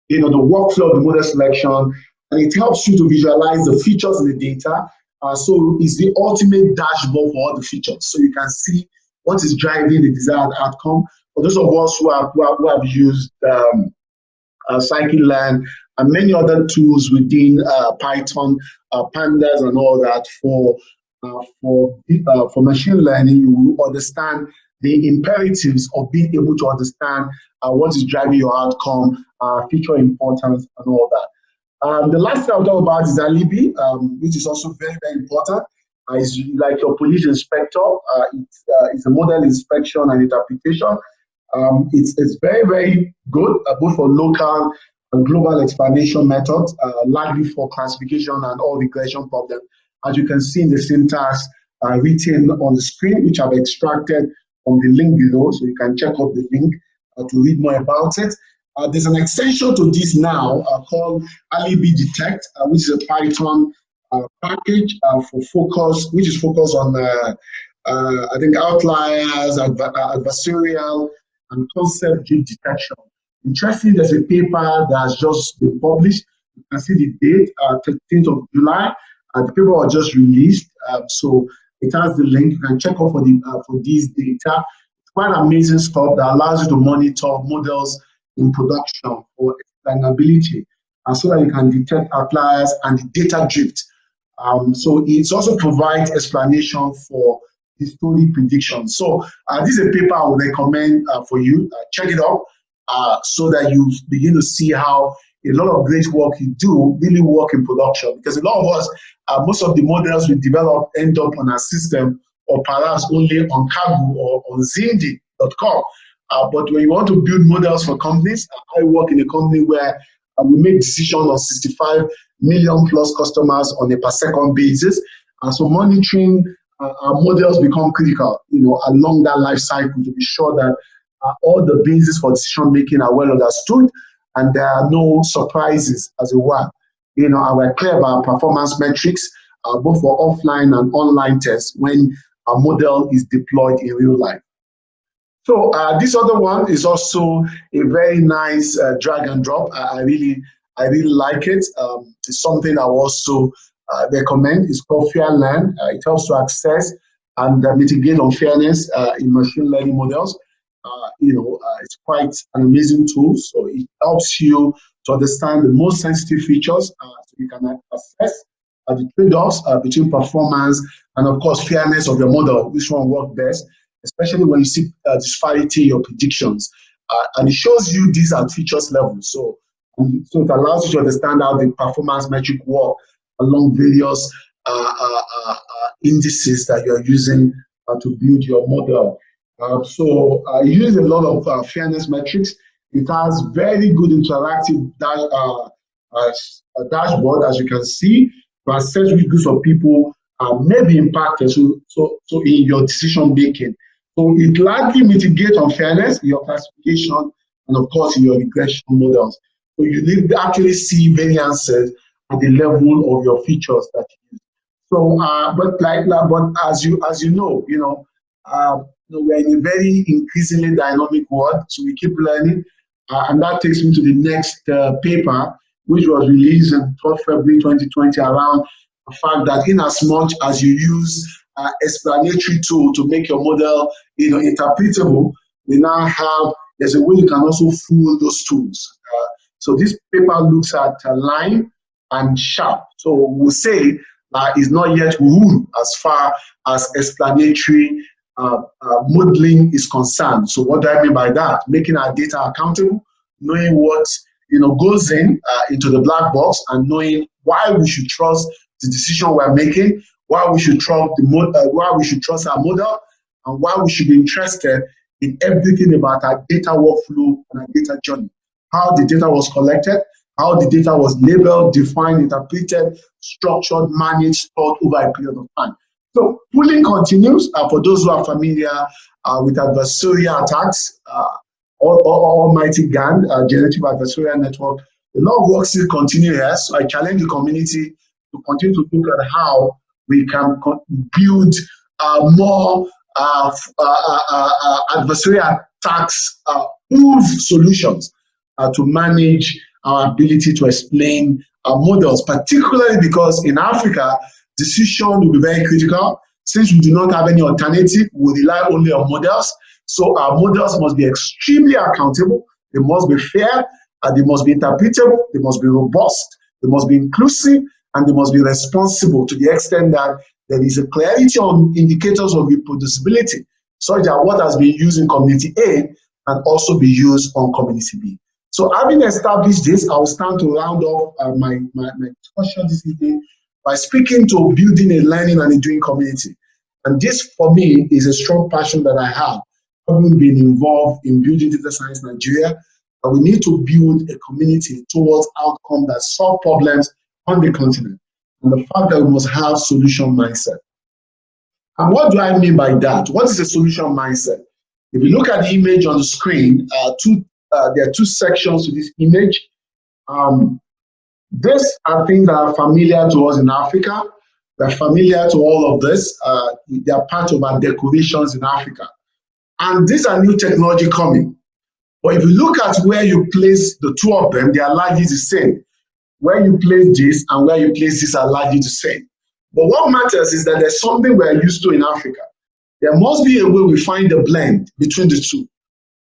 The workflow of the model selection, and it helps you to visualize the features in the data. So it's the ultimate dashboard for all the features. So you can see what is driving the desired outcome. For those of us who have used scikit-learn and many other tools within Python, pandas and all that for machine learning, you will understand the imperatives of being able to understand what is driving your outcome, feature importance, and all that. The last thing I'll talk about is alibi, which is also very, very important. It's like your police inspector. It's a model inspection and interpretation. It's very, very good, both for local and global explanation methods, largely for classification and all regression problems. As you can see in the syntax written on the screen, which I've extracted from the link below, so you can check out the link to read more about it. There's an extension to this now called alibi detect, which is a Python package for focus, which is focused on I think outliers, adversarial, and concept-driven detection. Interesting, there's a paper that has just been published. You can see the date, 13th of July. The paper was just released, so it has the link. You can check out for these data. It's quite amazing stuff that allows you to monitor models in production for explainability, so that you can detect outliers and the data drift. So it also provides explanation for historic predictions. So this is a paper I would recommend for you. Check it out so that you begin to see how a lot of great work you do really work in production. Because a lot of us, most of the models we develop end up on our system or perhaps only on Kaggle or on Zindi.com. But when you want to build models for companies, I work in a company where we make decisions on 65 million plus customers on a per second basis. So monitoring our models become critical, along that life cycle to be sure that all the bases for decision making are well understood and there are no surprises as it were. And we're clear about performance metrics, both for offline and online tests when a model is deployed in real life. So this other one is also a very nice drag and drop. I really like it. It's something I also recommend. It's called FairLearn. It helps to access and mitigate unfairness in machine learning models. It's quite an amazing tool. So it helps you to understand the most sensitive features so you can assess the trade-offs between performance and, of course, fairness of your model, which one works best, especially when you see disparity in your predictions. And it shows you these at features level. So And so it allows you to understand how the performance metric work along various indices that you're using to build your model. So it uses a lot of fairness metrics. It has very good interactive dashboard, as you can see, to assess which groups of people may be impacted so in your decision making. So it largely mitigates unfairness in your classification and of course in your regression models. So you need to actually see variances at the level of your features that you use. So, but as you know, we're in a very increasingly dynamic world, so we keep learning, and that takes me to the next paper, which was released on 12 February 2020, around the fact that in as much as you use explanatory tool to make your model, interpretable, we now have, there's a way you can also fool those tools. So this paper looks at line and sharp. So we'll say is not yet woo as far as explanatory modeling is concerned. So what do I mean by that? Making our data accountable, knowing what goes into the black box, and knowing why we should trust the decision we're making, why we should trust our model, and why we should be interested in everything about our data workflow and our data journey. How the data was collected, how the data was labeled, defined, interpreted, structured, managed, stored over a period of time. So pooling continues. For those who are familiar with adversarial attacks, almighty GAN, generative adversarial network, a lot of work still continues here. So I challenge the community to continue to look at how we can build more adversarial attacks proof solutions to manage our ability to explain models, particularly because in Africa, decision will be very critical. Since we do not have any alternative, we rely only on models. So our models must be extremely accountable. They must be fair, they must be interpretable, they must be robust, they must be inclusive, and they must be responsible to the extent that there is a clarity on indicators of reproducibility, such that what has been used in community A can also be used on community B. So having established this, I will stand to round off my discussion this evening by speaking to building a learning and a doing community. And this, for me, is a strong passion that I have, having been involved in building data science in Nigeria. And we need to build a community towards outcomes that solve problems on the continent. And the fact that we must have solution mindset. And what do I mean by that? What is a solution mindset? If you look at the image on the screen, there are two sections to this image. These are things that are familiar to us in Africa. They're familiar to all of this. They are part of our decorations in Africa. And these are new technology coming. But if you look at where you place the two of them, they are largely the same. Where you place this and where you place this are largely the same. But what matters is that there's something we're used to in Africa. There must be a way we find a blend between the two.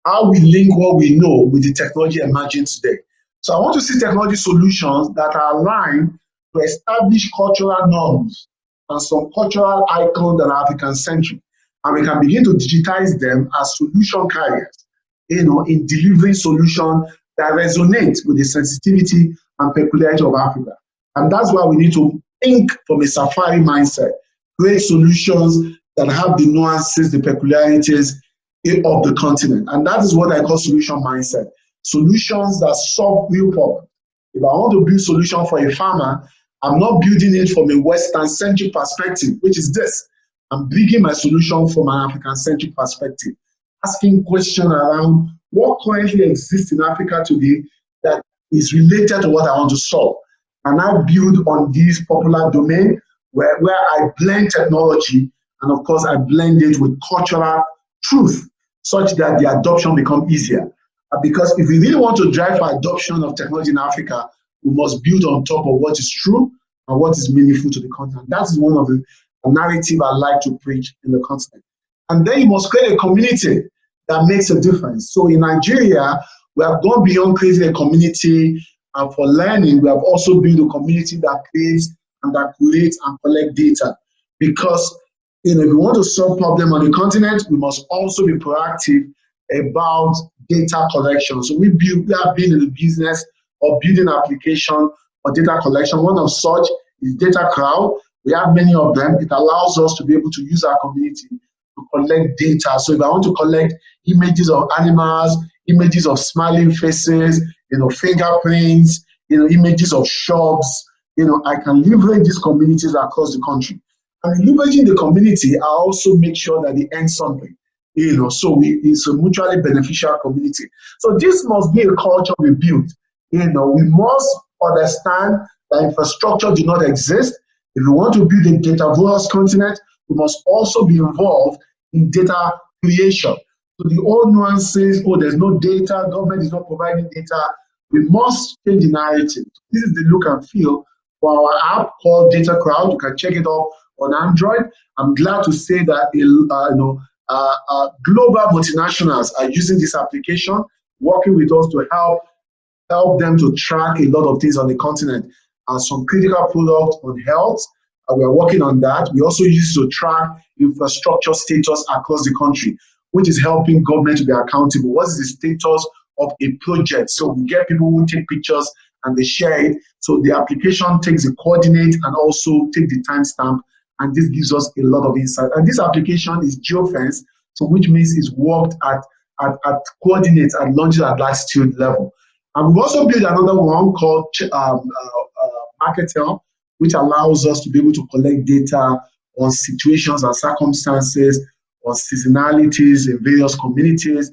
How we link what we know with the technology emerging today. So I want to see technology solutions that are aligned to establish cultural norms and some cultural icons that are African-centric. And we can begin to digitize them as solution carriers, in delivering solutions that resonate with the sensitivity and peculiarity of Africa. And that's why we need to think from a safari mindset, create solutions that have the nuances, the peculiarities of the continent. And that is what I call solution mindset. Solutions that solve real problems. If I want to build a solution for a farmer, I'm not building it from a Western-centric perspective, which is this. I'm bringing my solution from an African-centric perspective, asking questions around what currently exists in Africa today that is related to what I want to solve. And I build on this popular domain where I blend technology, and of course I blend it with cultural truth, such that the adoption becomes easier. Because if we really want to drive for adoption of technology in Africa, we must build on top of what is true and what is meaningful to the continent. That is one of the narrative I like to preach in the continent. And then you must create a community that makes a difference. So in Nigeria, we have gone beyond creating a community for learning. We have also built a community that creates and that curates and collects data. Because if we want to solve problems on the continent, we must also be proactive about data collection. So we have been in the business or building application or data collection. One of such is Data Crowd. We have many of them. It allows us to be able to use our community to collect data. So if I want to collect images of animals, images of smiling faces, fingerprints, images of shops, I can leverage these communities across the country. And leveraging the community, I also make sure that they earn something. So it's a mutually beneficial community. So this must be a culture we build. We must understand that infrastructure do not exist. If we want to build a Datavorous continent, we must also be involved in data creation. So the old nuances, there's no data, government is not providing data, we must change the narrative. This is the look and feel for our app called Data Crowd. You can check it out on Android. I'm glad to say that global multinationals are using this application, working with us to help them to track a lot of things on the continent. Some critical products on health, we are working on that. We also use it to track infrastructure status across the country, which is helping government to be accountable. What is the status of a project? So we get people who take pictures and they share it. So the application takes the coordinate and also take the timestamp, and this gives us a lot of insight. And this application is geofenced, so which means it's worked at coordinates and longitude and latitude level. And we've also built another one called Marketel, which allows us to be able to collect data on situations and circumstances, on seasonalities in various communities,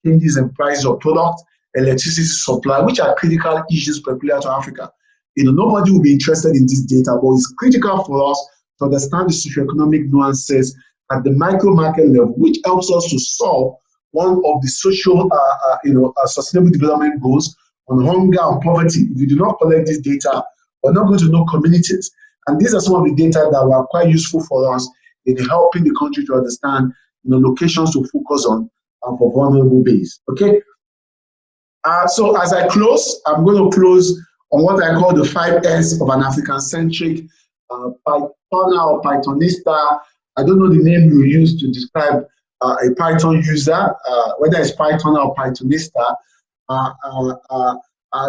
changes in prices of products, electricity supply, which are critical issues peculiar to Africa. Nobody will be interested in this data, but it's critical for us to understand the socioeconomic nuances at the micro market level, which helps us to solve one of the social, sustainable development goals on hunger and poverty. If we do not collect this data, we're not going to know communities. And these are some of the data that were quite useful for us in helping the country to understand locations to focus on for vulnerable base. Okay. So as I close, I'm going to close on what I call the 5 S of an African-centric Pythoner or Pythonista. I don't know the name you use to describe a Python user, whether it's Pythoner or Pythonista.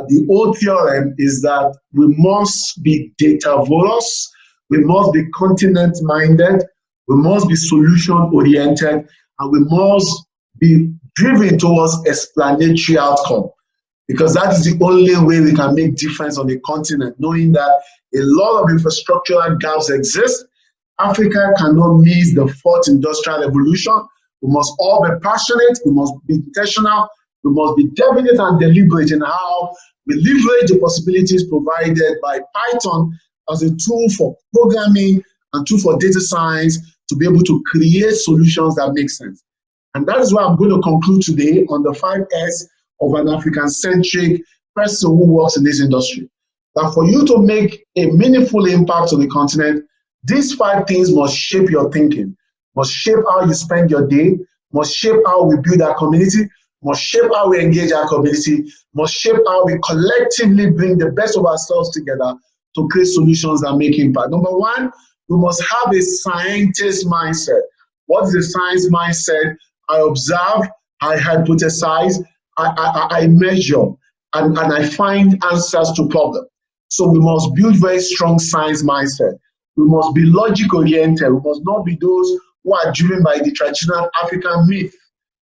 The old theorem is that we must be datavorous, we must be continent-minded, we must be solution-oriented, and we must be driven towards explanatory outcome, because that is the only way we can make difference on the continent, knowing that a lot of infrastructural gaps exist. Africa cannot miss the 4th industrial revolution. We must all be passionate, we must be intentional, we must be definite and deliberate in how we leverage the possibilities provided by Python as a tool for programming and tool for data science to be able to create solutions that make sense. And that is why I'm going to conclude today on the 5 S of an African-centric person who works in this industry. That for you to make a meaningful impact on the continent, these 5 things must shape your thinking, must shape how you spend your day, must shape how we build our community, must shape how we engage our community, must shape how we collectively bring the best of ourselves together to create solutions that make impact. Number 1, we must have a scientist mindset. What is a science mindset? I observe, I hypothesize, I measure, and I find answers to problems. So we must build very strong science mindset. We must be logic-oriented. We must not be those who are driven by the traditional African myth.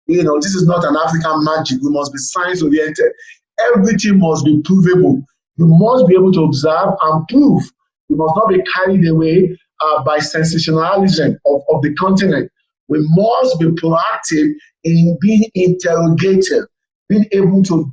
This is not an African magic. We must be science-oriented. Everything must be provable. You must be able to observe and prove. You must not be carried away by sensationalism of the continent. We must be proactive in being interrogative, being able to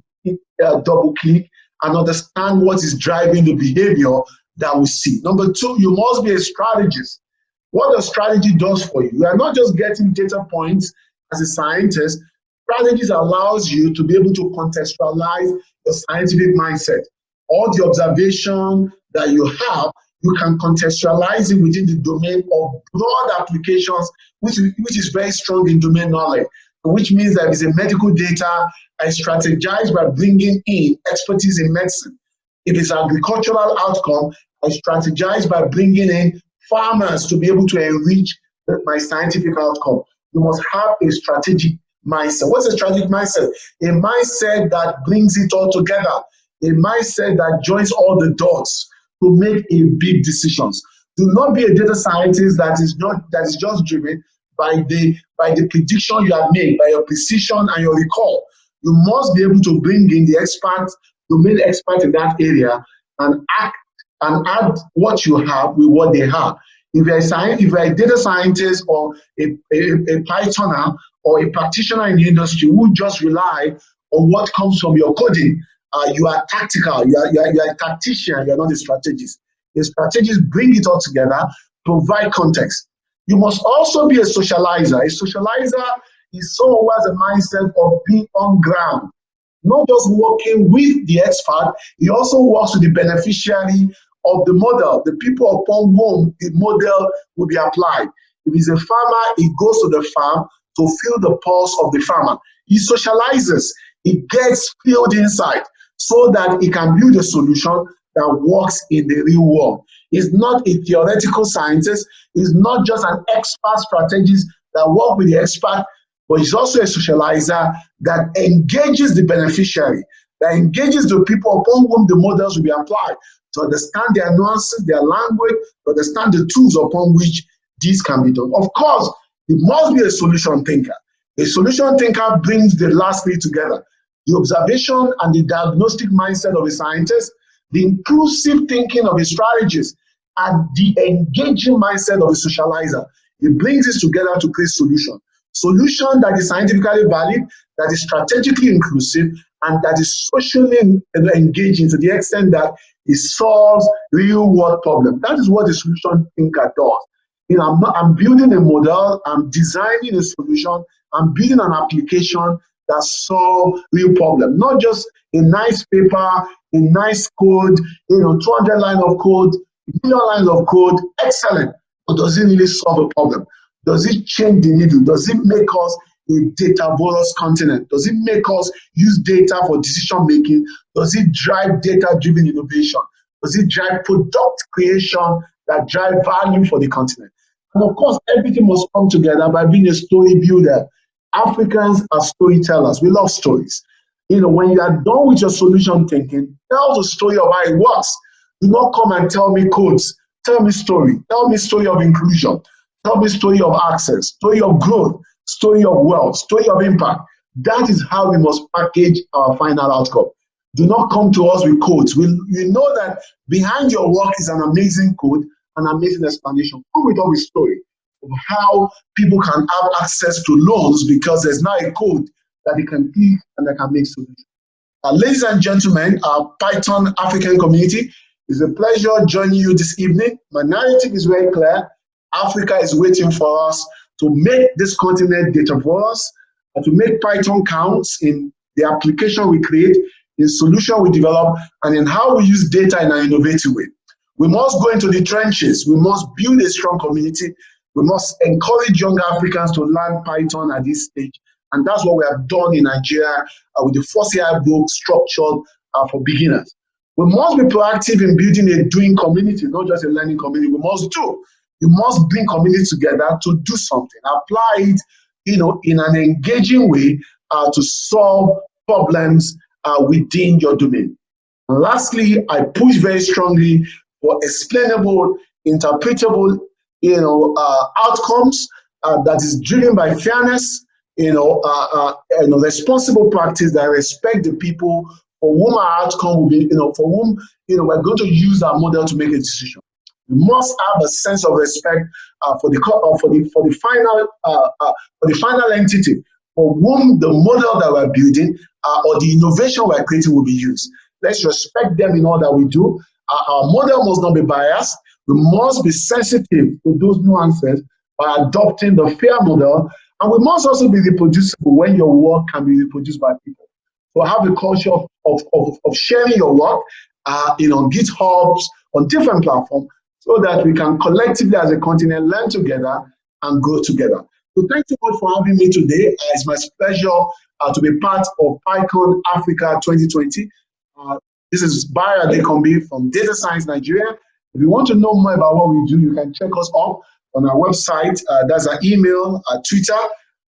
double-click and understand what is driving the behavior that we see. Number 2, you must be a strategist. What the strategy does for you, you are not just getting data points as a scientist. Strategies allows you to be able to contextualize your scientific mindset. All the observation that you have, you can contextualize it within the domain of broad applications, which is very strong in domain knowledge, which means that if it's a medical data, I strategize by bringing in expertise in medicine. If it's agricultural outcome, I strategize by bringing in farmers to be able to enrich my scientific outcome. You must have a strategic mindset. What's a strategic mindset? A mindset that brings it all together. a mindset that joins all the dots to make a big decisions. Do not be a data scientist that is just driven by the prediction you have made, by your precision and your recall. You must be able to bring in the experts, domain expert in that area, and add what you have with what they have. If you're a data scientist or a Pythoner or a practitioner in the industry who just rely on what comes from your coding, you are tactical, you are a tactician, you are not a strategist. A strategist bring it all together, provide context. You must also be a socializer. A socializer is someone who has a mindset of being on ground, not just working with the expert, he also works with the beneficiary of the model, the people upon whom the model will be applied. If he's a farmer, he goes to the farm to feel the pulse of the farmer. He socializes, he gets field insight so that he can build a solution that works in the real world. He's not a theoretical scientist, he's not just an expert strategist that works with the expert, but he's also a socializer that engages the beneficiary, that engages the people upon whom the models will be applied, to understand their nuances, their language, to understand the tools upon which this can be done. Of course, he must be a solution thinker. A solution thinker brings the last three together: the observation and the diagnostic mindset of a scientist, the inclusive thinking of a strategist, and the engaging mindset of a socializer. He brings this together to create solution. Solution that is scientifically valid, that is strategically inclusive, and that is socially engaging to the extent that it solves real world problems. That is what the solution thinker does. You know, I'm building a model, I'm designing a solution, I'm building an application that solves real problem, not just a nice paper, a nice code, 200 lines of code, million lines of code, excellent, but does it really solve a problem? Does it change the needle? Does it make us a Datavorous continent? Does it make us use data for decision making? Does it drive data-driven innovation? Does it drive product creation that drive value for the continent? And of course, everything must come together by being a story builder. Africans are storytellers. We love stories. When you are done with your solution thinking, tell the story of how it works. Do not come and tell me codes. Tell me story. Tell me story of inclusion. Tell me story of access, story of growth, story of wealth, story of impact. That is how we must package our final outcome. Do not come to us with codes. We know that behind your work is an amazing code, an amazing explanation. Come with us with story of how people can have access to loans because there's now a code that they can click and they can make solutions. Ladies and gentlemen, our Python African community, it's a pleasure joining you this evening. My narrative is very clear. Africa is waiting for us to make this continent Datavorous, and to make Python counts in the application we create, in solution we develop, and in how we use data in an innovative way. We must go into the trenches. We must build a strong community. We must encourage young Africans to learn Python at this stage. And that's what we have done in Nigeria with the first AI book structured for beginners. We must be proactive in building a doing community, not just a learning community. We must do. You must bring community together to do something. Apply it, in an engaging way to solve problems within your domain. And lastly, I push very strongly for explainable, interpretable, outcomes that is driven by fairness, responsible practice that respect the people for whom our outcome will be, for whom we're going to use our model to make a decision. We must have a sense of respect for the final entity for whom the model that we're building or the innovation we're creating will be used. Let's respect them in all that we do. Our model must not be biased. We must be sensitive to those nuances by adopting the fair model, and we must also be reproducible when your work can be reproduced by people. So have a culture of sharing your work, GitHubs, on different platforms, so that we can collectively as a continent learn together and grow together. So thank you much for having me today. It's my pleasure to be part of PyCon Africa 2020. This is Bayo Adekanmbi from Data Science Nigeria. If you want to know more about what we do, you can check us up on our website. That's our email, our Twitter.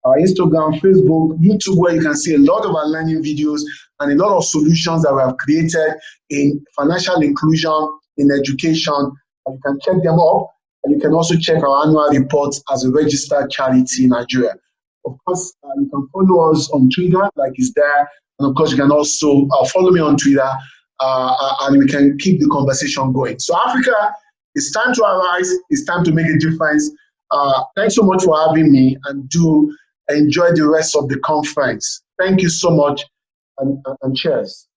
Instagram, Facebook, YouTube, where you can see a lot of our learning videos and a lot of solutions that we have created in financial inclusion, in education. And you can check them up. And you can also check our annual reports as a registered charity in Nigeria. Of course, you can follow us on Twitter, like it's there. And of course, you can also follow me on Twitter, and we can keep the conversation going. So Africa, it's time to arise. It's time to make a difference. Thanks so much for having me, and do enjoy the rest of the conference. Thank you so much, and cheers.